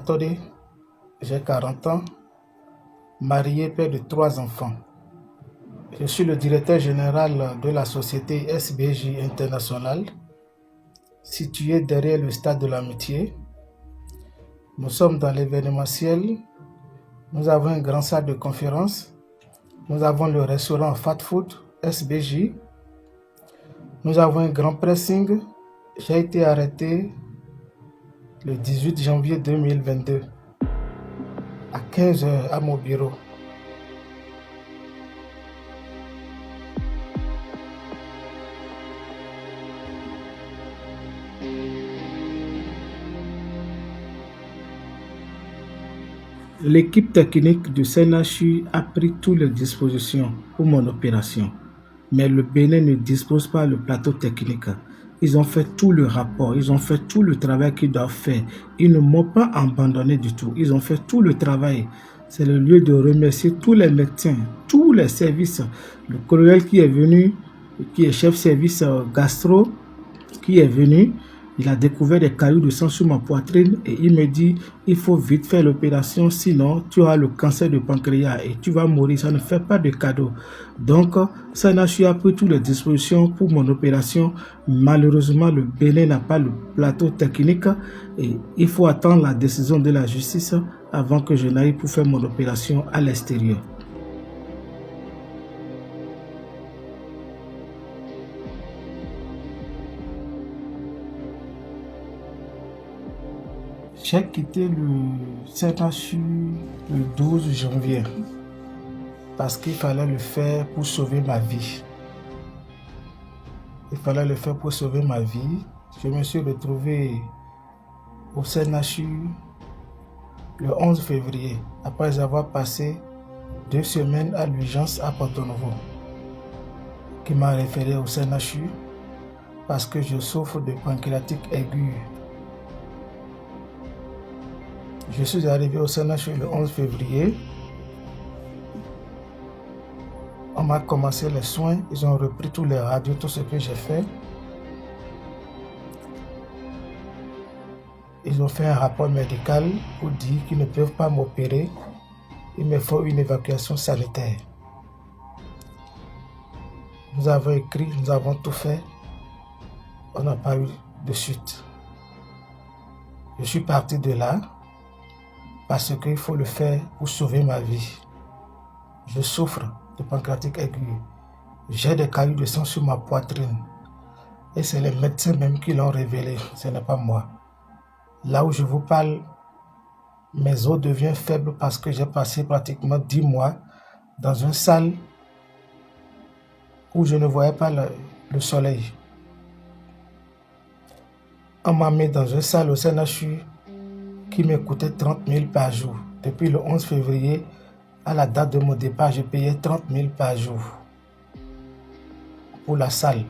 Katode, j'ai 40 ans, marié, père de 3 enfants. Je suis le directeur général de la société SBJ International, située derrière le stade de l'Amitié. Nous sommes dans l'événementiel. Nous avons une grande salle de conférence. Nous avons le restaurant Fat Food SBJ. Nous avons un grand pressing. J'ai été arrêté le 18 janvier 2022 à 15 h à mon bureau. L'équipe technique du CNHU a pris toutes les dispositions pour mon opération. Mais le Bénin ne dispose pas du plateau technique. Ils ont fait tout le rapport, ils ont fait tout le travail qu'ils doivent faire. Ils ne m'ont pas abandonné du tout. Ils ont fait tout le travail. C'est le lieu de remercier tous les médecins, tous les services. Le colonel qui est venu, qui est chef service gastro, qui est venu, il a découvert des cailloux de sang sur ma poitrine et il me dit il faut vite faire l'opération, sinon tu auras le cancer de pancréas et tu vas mourir. Ça ne fait pas de cadeau. Donc, CNHU a pris toutes les dispositions pour mon opération. Malheureusement, le Bénin n'a pas le plateau technique et il faut attendre la décision de la justice avant que je n'aille pour faire mon opération à l'extérieur. J'ai quitté le CNHU le 12 janvier parce qu'il fallait le faire pour sauver ma vie. Il fallait le faire pour sauver ma vie. Je me suis retrouvé au CNHU le 11 février après avoir passé 2 semaines à l'urgence à Porto-Novo, qui m'a référé au CNHU parce que je souffre de pancréatite aiguë. Je suis arrivé au CNHU le 11 février. On m'a commencé les soins. Ils ont repris tous les radios, tout ce que j'ai fait. Ils ont fait un rapport médical pour dire qu'ils ne peuvent pas m'opérer. Il me faut une évacuation sanitaire. Nous avons écrit, nous avons tout fait. On n'a pas eu de suite. Je suis parti de là. Parce qu'il faut le faire pour sauver ma vie. Je souffre de pancréatite aiguë. J'ai des cailloux de sang sur ma poitrine. Et c'est les médecins même qui l'ont révélé, ce n'est pas moi. Là où je vous parle, mes os deviennent faibles parce que j'ai passé pratiquement 10 mois dans une salle où je ne voyais pas le soleil. On m'a mis dans une salle au CNHU qui me coûtait 30 000 par jour. Depuis le 11 février, à la date de mon départ, je payais 30 000 par jour pour la salle,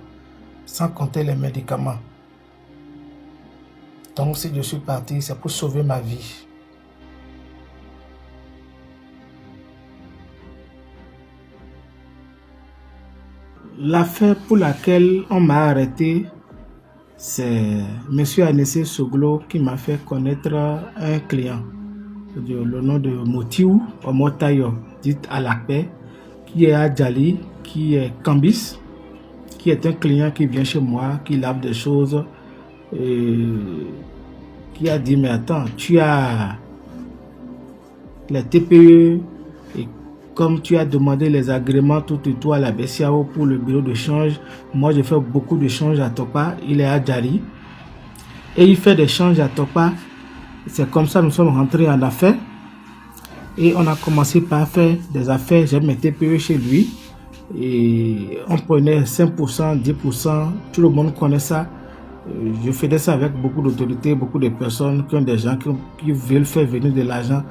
sans compter les médicaments. Donc si je suis parti, c'est pour sauver ma vie. L'affaire pour laquelle on m'a arrêté, c'est M. Anissé Soglo qui m'a fait connaître un client, le nom de Motiou, Omotayo, dit à la paix, qui est à Djali, qui est Cambis, qui est un client qui vient chez moi, qui lave des choses, qui a dit, mais attends, tu as les TPE, et comme tu as demandé les agréments tout et tout à la BCAO pour le bureau de change, moi je fais beaucoup de changes à Topa, il est à Djali, et il fait des changes à Topa. C'est comme ça que nous sommes rentrés en affaires, et on a commencé par faire des affaires. J'ai mes TPE chez lui, et on prenait 5%, 10%, tout le monde connaît ça. Je faisais ça avec beaucoup d'autorités, beaucoup de personnes qui ont des gens qui veulent faire venir de l'argent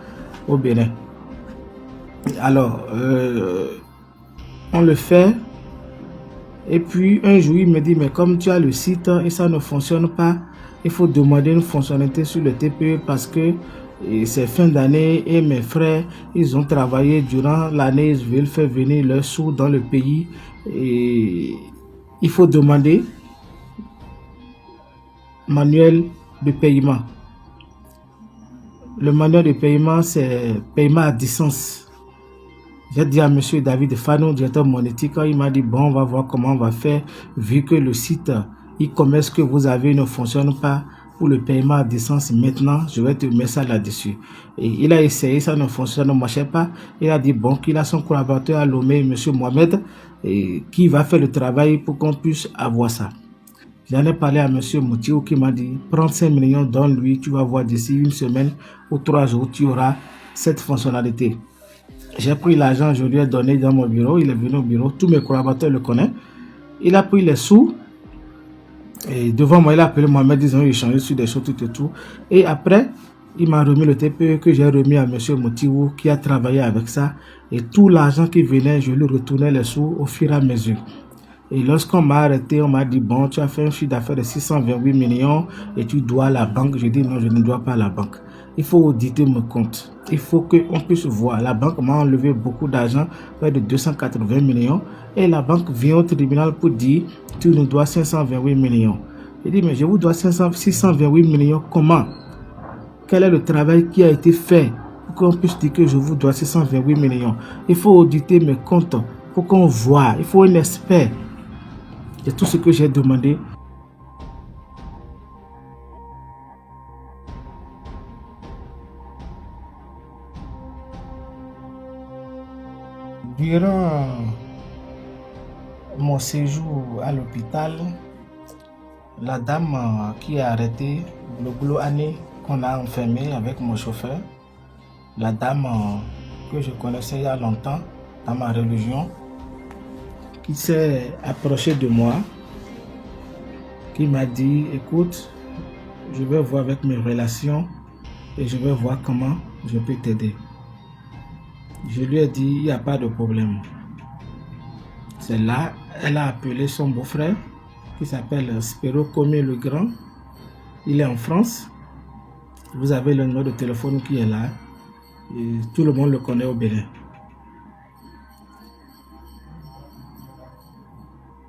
au Bénin. Alors, on le fait. Et puis, un jour, il me dit, mais comme tu as le site et ça ne fonctionne pas, il faut demander une fonctionnalité sur le TPE parce que c'est fin d'année et mes frères, ils ont travaillé durant l'année, ils veulent faire venir leurs sous dans le pays. Et il faut demander manuel de paiement. le manuel de paiement, c'est paiement à distance. J'ai dit à monsieur David Fano, directeur monétique, il m'a dit, bon, on va voir comment on va faire, vu que le site e-commerce que vous avez ne fonctionne pas pour le paiement à distance. Maintenant, je vais te mettre ça là-dessus. Et il a essayé, ça ne fonctionne, ne marchait pas. Il a dit, bon, qu'il a son collaborateur à Lomé, monsieur Mohamed, et qui va faire le travail pour qu'on puisse avoir ça. J'en ai parlé à monsieur Moutiou qui m'a dit, prends 5 millions, donne-lui, tu vas voir d'ici une semaine ou 3 jours, tu auras cette fonctionnalité. J'ai pris l'argent, je lui ai donné dans mon bureau, il est venu au bureau, tous mes collaborateurs le connaissent. Il a pris les sous, et devant moi, il a appelé Mohamed, ils ont échangé sur des choses, tout et tout. Et après, il m'a remis le TPE que j'ai remis à monsieur Moutiou qui a travaillé avec ça. Et tout l'argent qui venait, je lui retournais les sous au fur et à mesure. Et lorsqu'on m'a arrêté, on m'a dit, bon, tu as fait un chiffre d'affaires de 628 millions et tu dois à la banque. Je dis, non, je ne dois pas à la banque. Il faut auditer mes comptes. Il faut qu'on puisse voir. La banque m'a enlevé beaucoup d'argent, près de 280 millions. Et la banque vient au tribunal pour dire, tu nous dois 528 millions. Je dis, mais je vous dois 628 millions. Comment? Quel est le travail qui a été fait pour qu'on puisse dire que je vous dois 628 millions? Il faut auditer mes comptes pour qu'on voit. Il faut un expert. C'est tout ce que j'ai demandé. Durant mon séjour à l'hôpital, la dame qui a arrêté le boulot année qu'on a enfermé avec mon chauffeur, la dame que je connaissais il y a longtemps dans ma religion, qui s'est approchée de moi, qui m'a dit, écoute, je vais voir avec mes relations et je vais voir comment je peux t'aider. Je lui ai dit, il n'y a pas de problème. C'est là, elle a appelé son beau-frère qui s'appelle Spero Comé le Grand. Il est en France. Vous avez le numéro de téléphone qui est là. Et tout le monde le connaît au Bénin.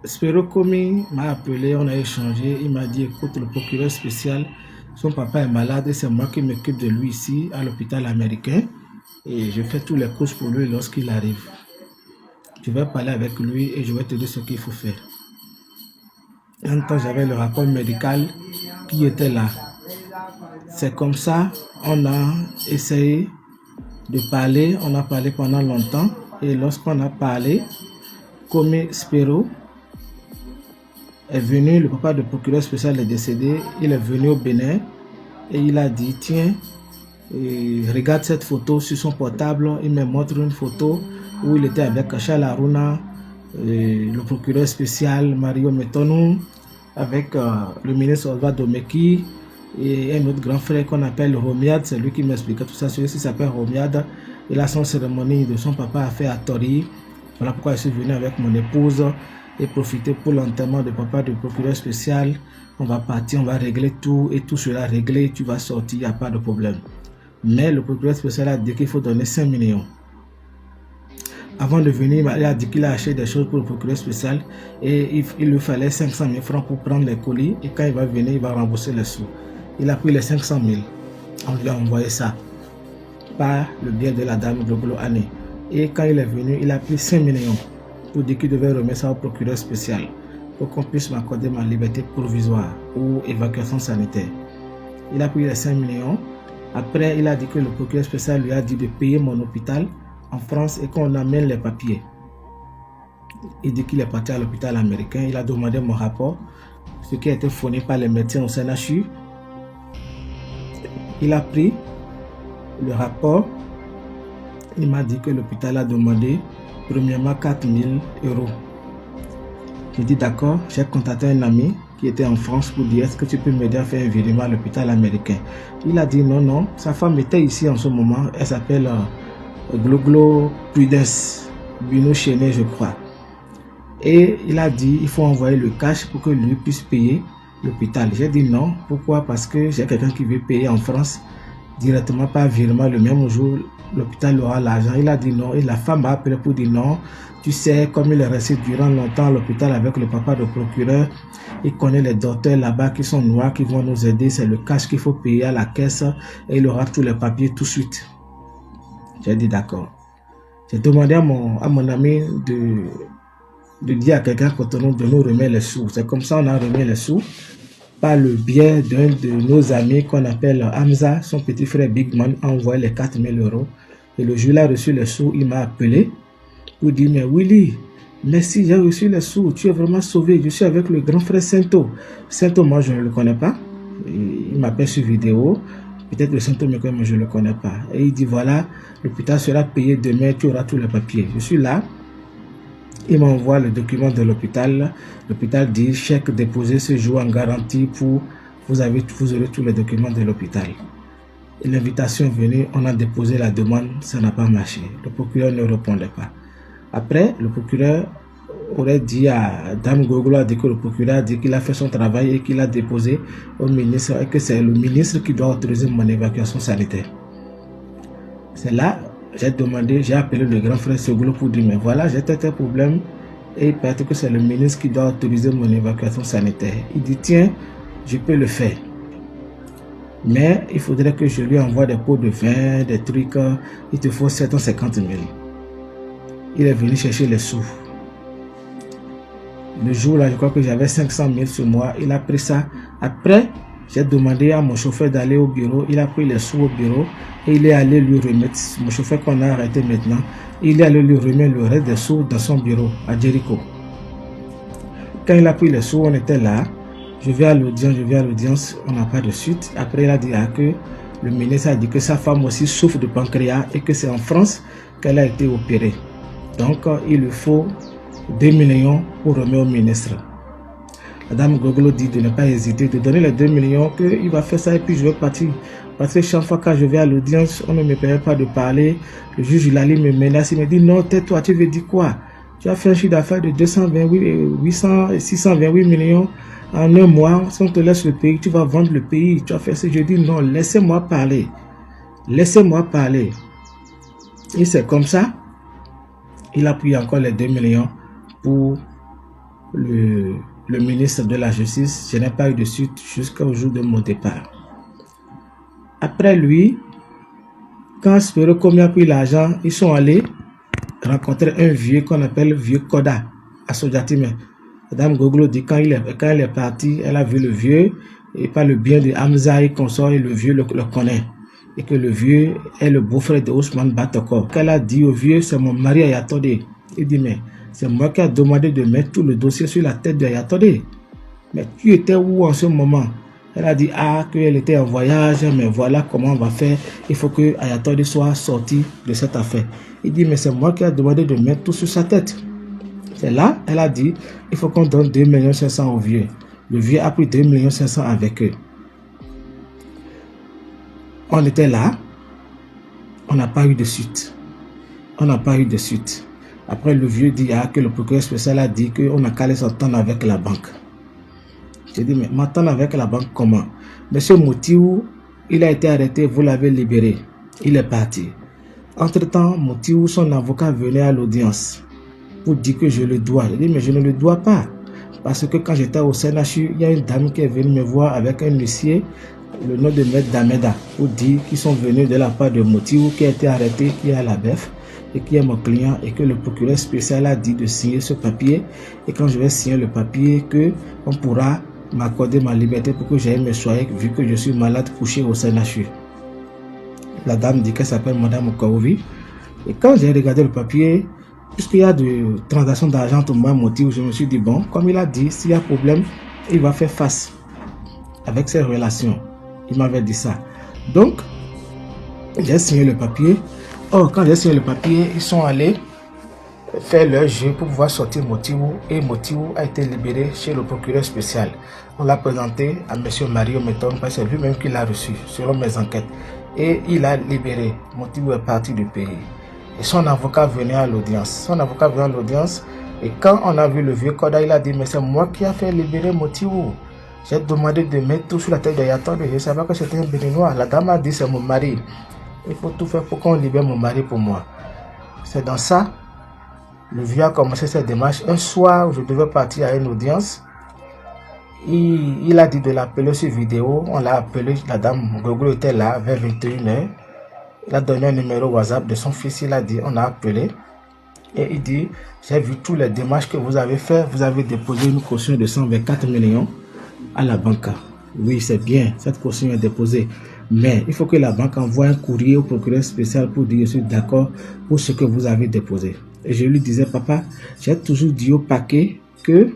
Spero Comé m'a appelé, on a échangé. Il m'a dit, écoute, le procureur spécial, son papa est malade et c'est moi qui m'occupe de lui ici à l'hôpital américain. Et je fais tous les courses pour lui lorsqu'il arrive. Je vais parler avec lui et je vais te dire ce qu'il faut faire. En même temps, j'avais le rapport médical qui était là. C'est comme ça, on a essayé de parler. On a parlé pendant longtemps. Et lorsqu'on a parlé, Comé Spero est venu, le papa du procureur spécial est décédé. Il est venu au Bénin et il a dit, tiens, regarde cette photo sur son portable. Il me montre une photo où il était avec Charles Aruna, le procureur spécial Mario Metonou, avec le ministre Osvaldo Meki et un autre grand frère qu'on appelle Romiad. C'est lui qui m'expliquait tout ça. Celui-ci s'appelle Romiad. Il a son cérémonie de son papa a fait à Tori. Voilà pourquoi je suis venu avec mon épouse et profiter pour l'enterrement de papa du procureur spécial. On va partir, on va régler tout et tout sera réglé. Tu vas sortir, il n'y a pas de problème. Mais le procureur spécial a dit qu'il faut donner 5 millions. Avant de venir, il a dit qu'il a acheté des choses pour le procureur spécial et il lui fallait 500 000 francs pour prendre les colis. Et quand il va venir, il va rembourser les sous. Il a pris les 500 000. On lui a envoyé ça par le biais de la dame de boulot année. Et quand il est venu, il a pris 5 millions pour dire qu'il devait remettre ça au procureur spécial pour qu'on puisse m'accorder ma liberté provisoire ou évacuation sanitaire. Il a pris les 5 millions. Après, il a dit que le procureur spécial lui a dit de payer mon hôpital en France et qu'on amène les papiers. Il dit qu'il est parti à l'hôpital américain. Il a demandé mon rapport, ce qui a été fourni par les médecins au CNHU. Il a pris le rapport. Il m'a dit que l'hôpital a demandé premièrement 4 000 euros. J'ai dit d'accord, j'ai contacté un ami qui était en France pour dire est-ce que tu peux m'aider à faire un virement à l'hôpital américain. Il a dit non, non, sa femme était ici en ce moment, elle s'appelle Gloglo Prudence, Bino Chenet je crois. Et il a dit il faut envoyer le cash pour que lui puisse payer l'hôpital. J'ai dit non, pourquoi? Parce que j'ai quelqu'un qui veut payer en France directement par virement le même jour, l'hôpital aura l'argent. Il a dit non et la femme a appelé pour dire non. Tu sais, comme il est resté durant longtemps à l'hôpital avec le papa de procureur, il connaît les docteurs là-bas qui sont noirs, qui vont nous aider. C'est le cash qu'il faut payer à la caisse et il aura tous les papiers tout de suite. J'ai dit d'accord. J'ai demandé à mon ami de dire à quelqu'un de nous remettre les sous. C'est comme ça on a remis les sous par le biais d'un de nos amis qu'on appelle Hamza. Son petit frère Big Man a envoyé les 4 000 €. Et le jour où il a reçu les sous, il m'a appelé pour dire mais Willy, merci, j'ai reçu les sous, tu es vraiment sauvé. Je suis avec le grand frère Sento. Sento, moi je ne le connais pas. Il m'appelle sur vidéo. Peut-être le Sento me connaît, mais je ne le connais pas. Et il dit voilà, l'hôpital sera payé demain, tu auras tous les papiers. Je suis là. Il m'envoie le document de l'hôpital. L'hôpital dit chèque déposé ce jour en garantie pour vous aurez tous les documents de l'hôpital. L'invitation est venue, on a déposé la demande, ça n'a pas marché. Le procureur ne répondait pas. Après, le procureur aurait dit à Dame Gogolo, a dit que le procureur a dit qu'il a fait son travail et qu'il a déposé au ministre et que c'est le ministre qui doit autoriser mon évacuation sanitaire. C'est là, j'ai appelé le grand frère Segolo pour dire mais voilà, j'ai tel problème et il paraît que c'est le ministre qui doit autoriser mon évacuation sanitaire. Il dit tiens, je peux le faire. Mais il faudrait que je lui envoie des pots de vin, des trucs, il te faut 750 000. Il est venu chercher les sous. Le jour là, je crois que j'avais 500 000 sur moi. Il a pris ça. Après, j'ai demandé à mon chauffeur d'aller au bureau. Il a pris les sous au bureau et il est allé lui remettre. Mon chauffeur qu'on a arrêté maintenant, il est allé lui remettre le reste des sous dans son bureau à Jericho. Quand il a pris les sous, on était là. Je vais à l'audience, on n'a pas de suite. Après, il a dit que le ministre a dit que sa femme aussi souffre de pancréas et que c'est en France qu'elle a été opérée. Donc, il lui faut 2 millions pour remettre au ministre. Madame Gogolo dit de ne pas hésiter, de donner les 2 millions, qu'il va faire ça et puis je vais partir. Parce que chaque fois que je vais à l'audience, on ne me permet pas de parler. Le juge, il allait me menacer, il me dit non, tais-toi, tu veux dire quoi? Tu as fait un chiffre d'affaires de 628 millions en un mois. Si on te laisse le pays, tu vas vendre le pays. Tu as fait ce que je dis non, laissez-moi parler. Laissez-moi parler. Et c'est comme ça. Il a pris encore les 2 millions pour le ministre de la Justice. Je n'ai pas eu de suite jusqu'au jour de mon départ. Après lui, quand Spero Komi a pris l'argent, ils sont allés rencontrer un vieux qu'on appelle Vieux Koda à Sojatime. Madame Gogolo dit quand il est parti, elle a vu le vieux et par le bien de Hamza et consort et le vieux le connaît. Et que le vieux est le beau-frère de Ousmane Batoko. Qu'elle a dit au vieux, c'est mon mari Ayatode. Il dit, mais c'est moi qui ai demandé de mettre tout le dossier sur la tête de Ayatode. Mais tu étais où en ce moment? Elle a dit, qu'elle était en voyage, mais voilà comment on va faire. Il faut que Ayatode soit sorti de cette affaire. Il dit, mais c'est moi qui ai demandé de mettre tout sur sa tête. C'est là, elle a dit, il faut qu'on donne 2 500 000 au vieux. Le vieux a pris 2 500 000 avec eux. On était là, on n'a pas eu de suite. On n'a pas eu de suite. Après, le vieux dit que le procureur spécial a dit qu'on a qu'à aller s'entendre avec la banque. J'ai dit, mais m'entendre avec la banque comment? Monsieur Moutiou, il a été arrêté, vous l'avez libéré. Il est parti. Entre-temps, Moutiou, son avocat, venait à l'audience pour dire que je le dois. J'ai dit, mais je ne le dois pas. Parce que quand j'étais au CNHU, il y a une dame qui est venue me voir avec un huissier, le nom de Maître Dameda, pour dire qu'ils sont venus de la part de Moutiou, qui a été arrêté, qui est à la BEF, et qui est mon client, et que le procureur spécial a dit de signer ce papier, et quand je vais signer le papier, on pourra m'accorder ma liberté pour que j'aille me soigner, vu que je suis malade couché au CNHU. La dame dit qu'elle s'appelle Madame Okaovi, et quand j'ai regardé le papier, puisqu'il y a de transactions d'argent au moins Moutiou, je me suis dit, bon, comme il a dit, s'il y a problème, il va faire face avec ses relations. Il m'avait dit ça. Donc, j'ai signé le papier. Or, quand j'ai signé le papier, ils sont allés faire leur jeu pour pouvoir sortir Moutiou. Et Moutiou a été libéré chez le procureur spécial. On l'a présenté à M. Mario Meton, parce que c'est lui-même qui l'a reçu, selon mes enquêtes. Et il a libéré. Moutiou est parti du pays. Et son avocat venait à l'audience. Et quand on a vu le vieux Koda, il a dit, mais c'est moi qui a fait libérer Moutiou. J'ai demandé de mettre tout sur la tête de Yaton. Je savais que c'était un béninois. La dame a dit c'est mon mari. Il faut tout faire pour qu'on libère mon mari pour moi. C'est dans ça, le vieux a commencé cette démarche. Un soir, je devais partir à une audience. Il a dit de l'appeler sur vidéo. On l'a appelé, la dame Gogo était là vers 21h. Il a donné un numéro WhatsApp de son fils. Il a dit, on a appelé. Et il dit, j'ai vu tous les démarches que vous avez fait. Vous avez déposé une caution de 124 millions à la banque. Oui, c'est bien, cette caution est déposée. Mais il faut que la banque envoie un courrier au procureur spécial pour dire je suis d'accord pour ce que vous avez déposé. Et je lui disais, papa, j'ai toujours dit au paquet que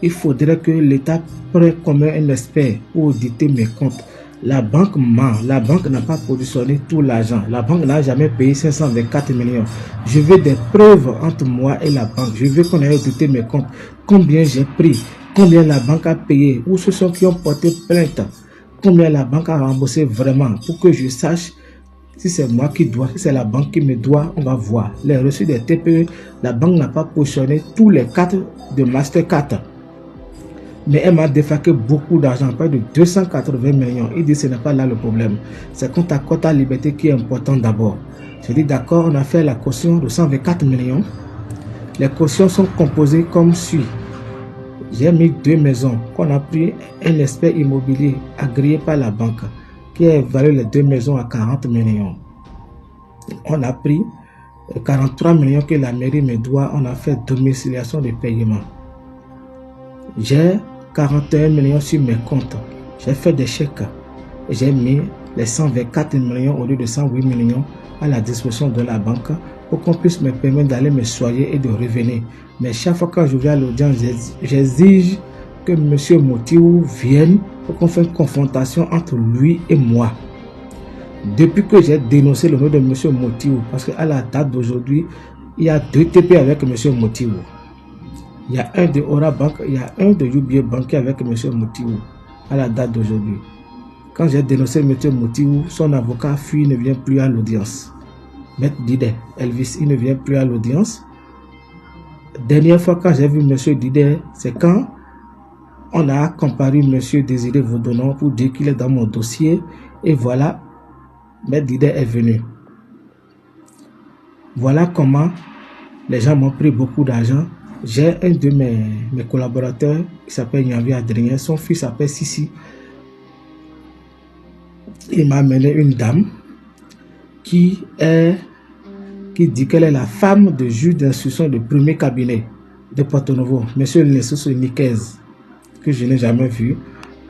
il faudrait que l'État prenne comme un expert pour auditer mes comptes. La banque ment. La banque n'a pas positionné tout l'argent. La banque n'a jamais payé 524 millions. Je veux des preuves entre moi et la banque. Je veux qu'on ait audité mes comptes. Combien j'ai pris? Combien la banque a payé? Où ce sont qui ont porté plainte? Combien la banque a remboursé vraiment? Pour que je sache si c'est moi qui dois, si c'est la banque qui me doit, on va voir. Les reçus des TPE, la banque n'a pas positionné tous les cartes de Mastercard. Mais elle m'a défraqué beaucoup d'argent, près de 280 millions. Il dit ce n'est pas là le problème. C'est qu'on t'accorde ta liberté qui est important d'abord. Je dis d'accord, on a fait la caution de 124 millions. Les cautions sont composées comme suit. J'ai mis 2 maisons qu'on a pris un expert immobilier agréé par la banque qui a évalué les 2 maisons à 40 millions. On a pris 43 millions que la mairie me doit. On a fait domiciliation de paiement. J'ai 41 millions sur mes comptes. J'ai fait des chèques. J'ai mis les 124 millions au lieu de 108 millions à la disposition de la banque pour qu'on puisse me permettre d'aller me soigner et de revenir. Mais chaque fois que je viens à l'audience, j'exige que M. Motiou vienne pour qu'on fasse une confrontation entre lui et moi. Depuis que j'ai dénoncé le nom de M. Motiou, parce qu'à la date d'aujourd'hui, il y a 2 TP avec M. Motiou. Il y a un de Aura Bank, il y a un de UBA Bank avec M. Motiou à la date d'aujourd'hui. Quand j'ai dénoncé M. Motiou, son avocat fuit, ne vient plus à l'audience. Maître Didet, Elvis, il ne vient plus à l'audience. Dernière fois quand j'ai vu M. Didet, c'est quand on a comparé M. Désiré Vaudonon pour dire qu'il est dans mon dossier. Et voilà, Maître Didet est venu. Voilà comment les gens m'ont pris beaucoup d'argent. J'ai un de mes collaborateurs qui s'appelle Yanvi Adrien, son fils s'appelle Sissi. Il m'a amené une dame qui dit qu'elle est la femme de juge d'instruction du premier cabinet de Porto Novo, M. Lessos Niquez, que je n'ai jamais vu.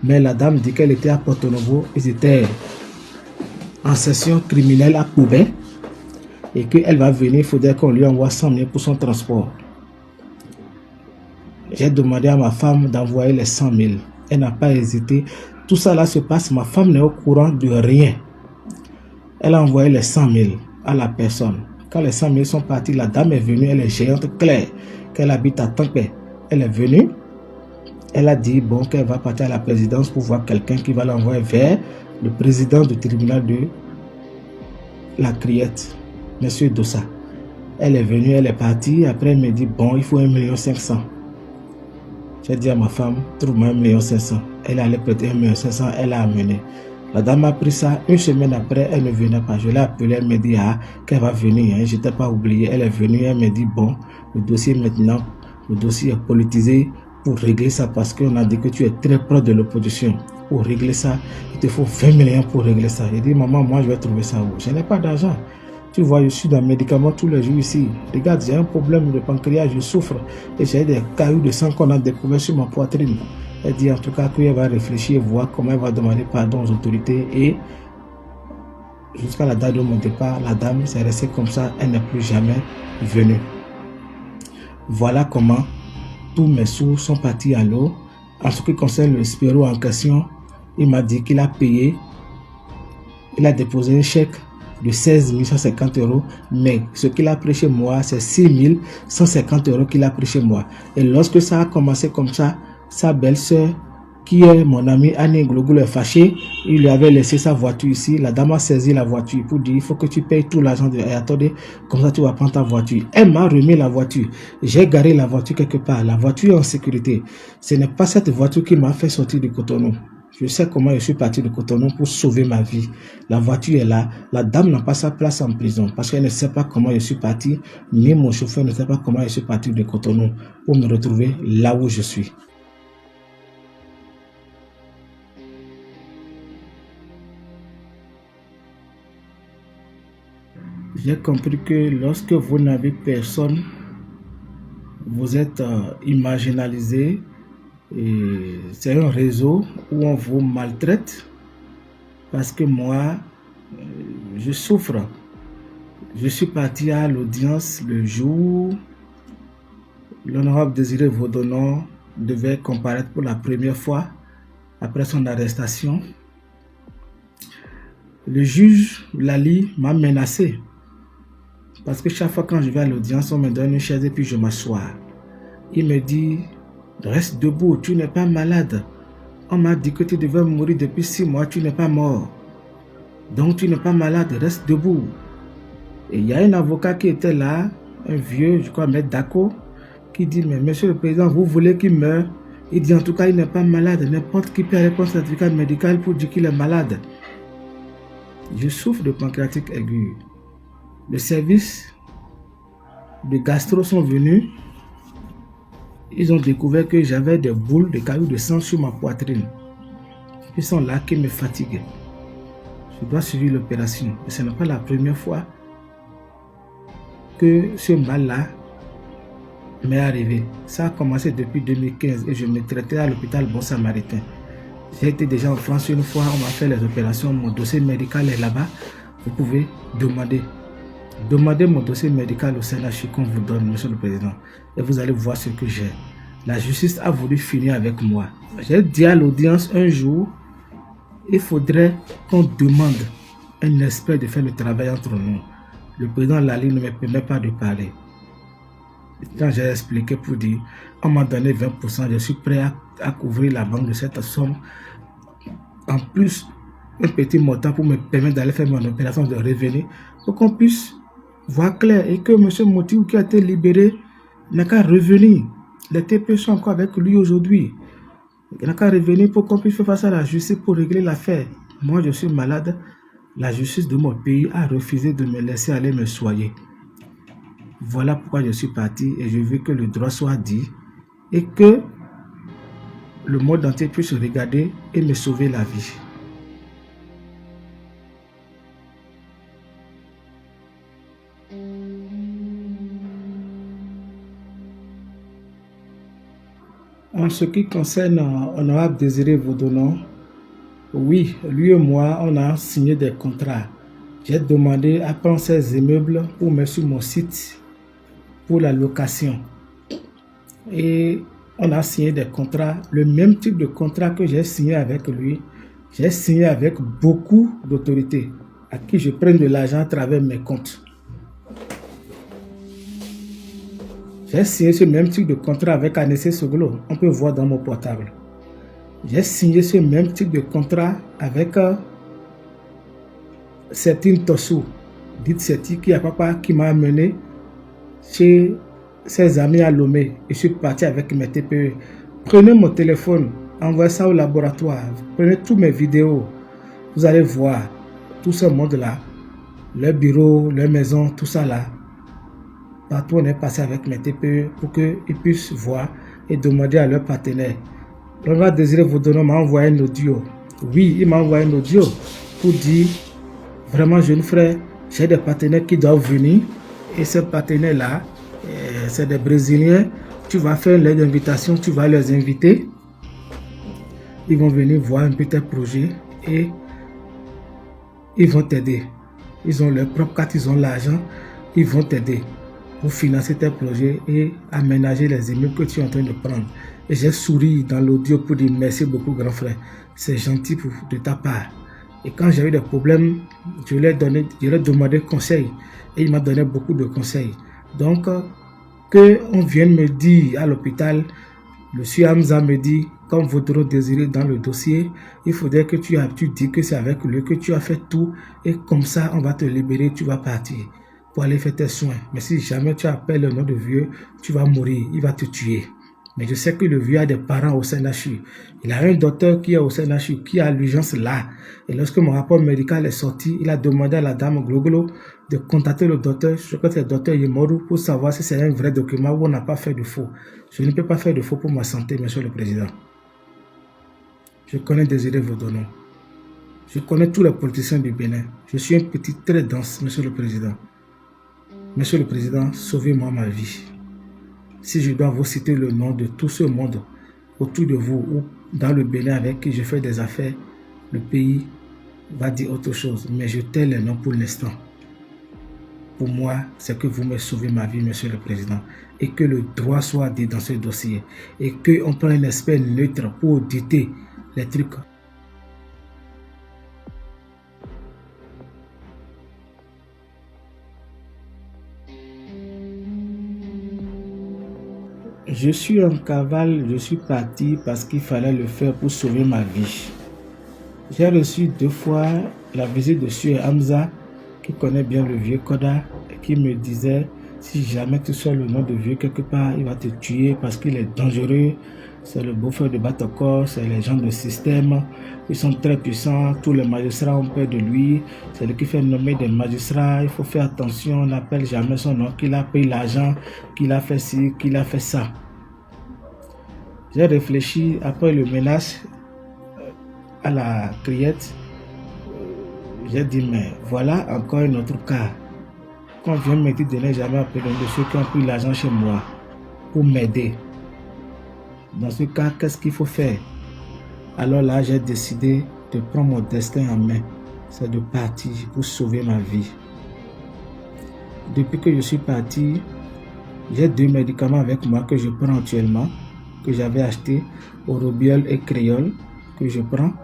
Mais la dame dit qu'elle était à Porto Novo, ils étaient en session criminelle à Koubé et qu'elle va venir, il faudrait qu'on lui envoie 100 000 pour son transport. J'ai demandé à ma femme d'envoyer les 100 000. Elle n'a pas hésité. Tout ça là se passe, ma femme n'est au courant de rien. Elle a envoyé les 100 000 à la personne. Quand les 100 000 sont partis, la dame est venue, elle est géante Claire, qu'elle habite à Tampé. Elle est venue, elle a dit bon qu'elle va partir à la présidence pour voir quelqu'un qui va l'envoyer vers le président du tribunal de la Criette, M. Dossa. Elle est venue, elle est partie, après elle me dit bon il faut 1 500 000. J'ai dit à ma femme, trouve-moi 1 500 000. Elle allait prêter 1 500 000, elle a amené. La dame a pris ça, une semaine après, elle ne venait pas. Je l'ai appelée, elle me dit qu'elle va venir, hein. Je n'étais pas oublié. Elle est venue, elle me dit, bon, le dossier maintenant, le dossier est politisé pour régler ça parce qu'on a dit que tu es très proche de l'opposition. Pour régler ça, il te faut 20 millions pour régler ça. J'ai dit, maman, moi je vais trouver ça où? Je n'ai pas d'argent. Tu vois, je suis dans médicaments tous les jours ici. Regarde, j'ai un problème de pancréas, je souffre. Et j'ai des cailloux de sang qu'on a découvert sur ma poitrine. Elle dit en tout cas qu'elle va réfléchir, voir comment elle va demander pardon aux autorités. Et jusqu'à la date de mon départ, la dame s'est restée comme ça, elle n'est plus jamais venue. Voilà comment tous mes sous sont partis à l'eau. En ce qui concerne le Spiro en question, il m'a dit qu'il a payé, il a déposé un chèque de 16 150 €, mais ce qu'il a pris chez moi, c'est 6 150 € qu'il a pris chez moi. Et lorsque ça a commencé comme ça, sa belle-sœur, qui est mon ami Annie Glogolo est fâché. Il lui avait laissé sa voiture ici. La dame a saisi la voiture pour dire il faut que tu payes tout l'argent de attendez, comme ça tu vas prendre ta voiture. Elle m'a remis la voiture. J'ai garé la voiture quelque part. La voiture est en sécurité. Ce n'est pas cette voiture qui m'a fait sortir du Cotonou. Je sais comment je suis parti de Cotonou pour sauver ma vie. La voiture est là. La dame n'a pas sa place en prison parce qu'elle ne sait pas comment je suis parti. Ni mon chauffeur ne sait pas comment je suis parti de Cotonou pour me retrouver là où je suis. J'ai compris que lorsque vous n'avez personne, vous êtes immarginalisé et c'est un réseau où on vous maltraite parce que moi, je souffre. Je suis parti à l'audience le jour où l'honorable Désiré Vaudonnon devait comparaître pour la première fois après son arrestation. Le juge Lali m'a menacé. Parce que chaque fois quand je vais à l'audience, on me donne une chaise et puis je m'assois. Il me dit, reste debout, tu n'es pas malade. On m'a dit que tu devais mourir depuis 6 mois, tu n'es pas mort. Donc tu n'es pas malade, reste debout. Et il y a un avocat qui était là, un vieux, je crois, Maître Dako, qui dit, mais monsieur le président, vous voulez qu'il meure? Il dit, en tout cas, il n'est pas malade. N'importe qui peut aller prendre un certificat médical pour dire qu'il est malade. Je souffre de pancréatite aiguë. Le service de gastro sont venus. Ils ont découvert que j'avais des boules de cailloux de sang sur ma poitrine. Ils sont là qui me fatiguent. Je dois suivre l'opération. Et ce n'est pas la première fois que ce mal-là m'est arrivé. Ça a commencé depuis 2015 et je me traitais à l'hôpital Bon Samaritain. J'ai été déjà en France une fois, on m'a fait les opérations, mon dossier médical est là-bas. Vous pouvez demander. Demandez mon dossier médical au CNH qu'on vous donne, monsieur le président, et vous allez voir ce que j'ai. La justice a voulu finir avec moi. J'ai dit à l'audience un jour, il faudrait qu'on demande un expert de faire le travail entre nous. Le président Lali ne me permet pas de parler. Quand j'ai expliqué pour dire, on m'a donné 20%, je suis prêt à couvrir la banque de cette somme. En plus, un petit montant pour me permettre d'aller faire mon opération de revenir, pour qu'on puisse voir clair et que M. Motiu qui a été libéré n'a qu'à revenir. Les TP sont encore avec lui aujourd'hui. Il n'a qu'à revenir pour qu'on puisse faire face à la justice pour régler l'affaire. Moi, je suis malade. La justice de mon pays a refusé de me laisser aller me soigner. Voilà pourquoi je suis parti et je veux que le droit soit dit et que le monde entier puisse regarder et me sauver la vie. En ce qui concerne Honorable Désiré Vaudonnon, oui, lui et moi, on a signé des contrats. J'ai demandé à prendre ces immeubles pour mettre sur mon site pour la location. Et on a signé des contrats, le même type de contrat que j'ai signé avec lui. J'ai signé avec beaucoup d'autorités à qui je prends de l'argent à travers mes comptes. J'ai signé ce même type de contrat avec Anessé Soglo. On peut voir dans mon portable. J'ai signé ce même type de contrat avec Sertine Tossou, dite Serti, qui a papa qui m'a amené chez ses amis à Lomé. Je suis parti avec mes TPE. Prenez mon téléphone, envoyez ça au laboratoire. Prenez toutes mes vidéos. Vous allez voir tout ce monde-là, leur bureau, leur maison, tout ça là. Partout on est passé avec mes TPE pour qu'ils puissent voir et demander à leurs partenaires. L'honorable Désiré Vaudonnon m'a envoyé un audio. Oui, il m'a envoyé un audio pour dire, vraiment jeune frère, j'ai des partenaires qui doivent venir. Et ces partenaires-là, c'est des Brésiliens. Tu vas faire l'aide d'invitation, tu vas les inviter. Ils vont venir voir un petit projet et ils vont t'aider. Ils ont leur propre carte, ils ont l'argent, ils vont t'aider pour financer tes projets et aménager les immeubles que tu es en train de prendre. Et j'ai souri dans l'audio pour dire merci beaucoup grand frère. C'est gentil de ta part. Et quand j'ai eu des problèmes, je lui ai demandé conseil. Et il m'a donné beaucoup de conseils. Donc, qu'on vienne me dire à l'hôpital, Le sieur Hamza me dit, comme votre désiré dans le dossier, il faudrait que tu dis que c'est avec lui que tu as fait tout et comme ça, on va te libérer, tu vas partir pour aller faire tes soins. Mais si jamais tu appelles le nom de vieux, tu vas mourir, il va te tuer. Mais je sais que le vieux a des parents au CNHU. Il a un docteur qui est au CNHU, qui a l'urgence là. Et lorsque mon rapport médical est sorti, il a demandé à la dame Glogolo de contacter le docteur, je crois que c'est le docteur Yemoru, pour savoir si c'est un vrai document ou on n'a pas fait de faux. Je ne peux pas faire de faux pour ma santé, monsieur le président. Je connais Désiré Vodono. Je connais tous les politiciens du Bénin. Je suis un petit très dense, monsieur le président. Monsieur le président, sauvez-moi ma vie. Si je dois vous citer le nom de tout ce monde autour de vous ou dans le Bénin avec qui je fais des affaires, le pays va dire autre chose. Mais je tais les noms pour l'instant. Pour moi, c'est que vous me sauvez ma vie, monsieur le président. Et que le droit soit dit dans ce dossier. Et qu'on prenne un expert neutre pour auditer les trucs. Je suis en cavale, je suis parti parce qu'il fallait le faire pour sauver ma vie. J'ai reçu 2 fois la visite de Monsieur Hamza, qui connaît bien le vieux Koda, et qui me disait, si jamais tu sors le nom de vieux quelque part, il va te tuer parce qu'il est dangereux. C'est le beau-frère de Batoko, c'est les gens de système, ils sont très puissants, tous les magistrats ont peur de lui, c'est lui qui fait nommer des magistrats, il faut faire attention, on n'appelle jamais son nom, qu'il a payé l'argent, qu'il a fait ci, qu'il a fait ça. J'ai réfléchi après le ménage à la criette, j'ai dit mais voilà encore un autre cas. Quand on vient me dire de ne jamais appeler de ceux qui ont pris l'argent chez moi pour m'aider. Dans ce cas, qu'est-ce qu'il faut faire? Alors là, j'ai décidé de prendre mon destin en main. C'est de partir pour sauver ma vie. Depuis que je suis parti, j'ai 2 médicaments avec moi que je prends actuellement, que j'avais acheté, Orobiol et Créole, que je prends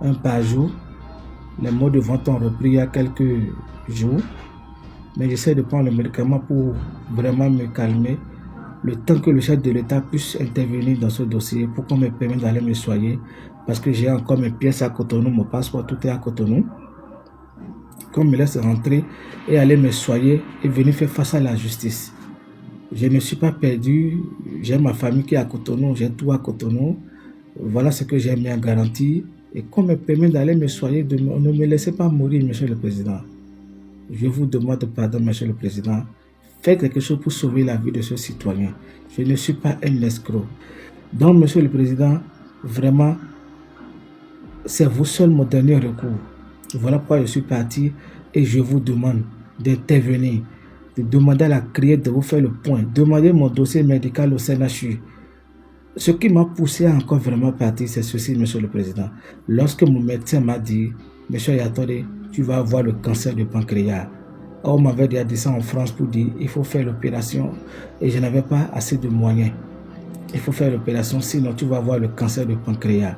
un par jour. Les maux de ventre ont repris il y a quelques jours. Mais j'essaie de prendre le médicament pour vraiment me calmer. Le temps que le chef de l'État puisse intervenir dans ce dossier pour qu'on me permette d'aller me soigner. Parce que j'ai encore mes pièces à Cotonou, mon passeport, tout est à Cotonou. Qu'on me laisse rentrer et aller me soigner et venir faire face à la justice. Je ne suis pas perdu. J'ai ma famille qui est à Cotonou, j'ai tout à Cotonou. Voilà ce que j'ai mis en garantie. Et qu'on me permette d'aller me soigner, ne me laissez pas mourir, monsieur le président. Je vous demande pardon, monsieur le président. Faites quelque chose pour sauver la vie de ce citoyen. Je ne suis pas un escroc. Donc, monsieur le président, vraiment, c'est vous seul mon dernier recours. Voilà pourquoi je suis parti et je vous demande d'intervenir, de demander à la CRIET de vous faire le point, demander mon dossier médical au CNHU. Ce qui m'a poussé à encore vraiment partir, c'est ceci, monsieur le président. Lorsque mon médecin m'a dit, monsieur Yatode, tu vas avoir le cancer du pancréas. On m'avait déjà dit ça en France pour dire il faut faire l'opération et je n'avais pas assez de moyens. Il faut faire l'opération, sinon tu vas avoir le cancer du pancréas.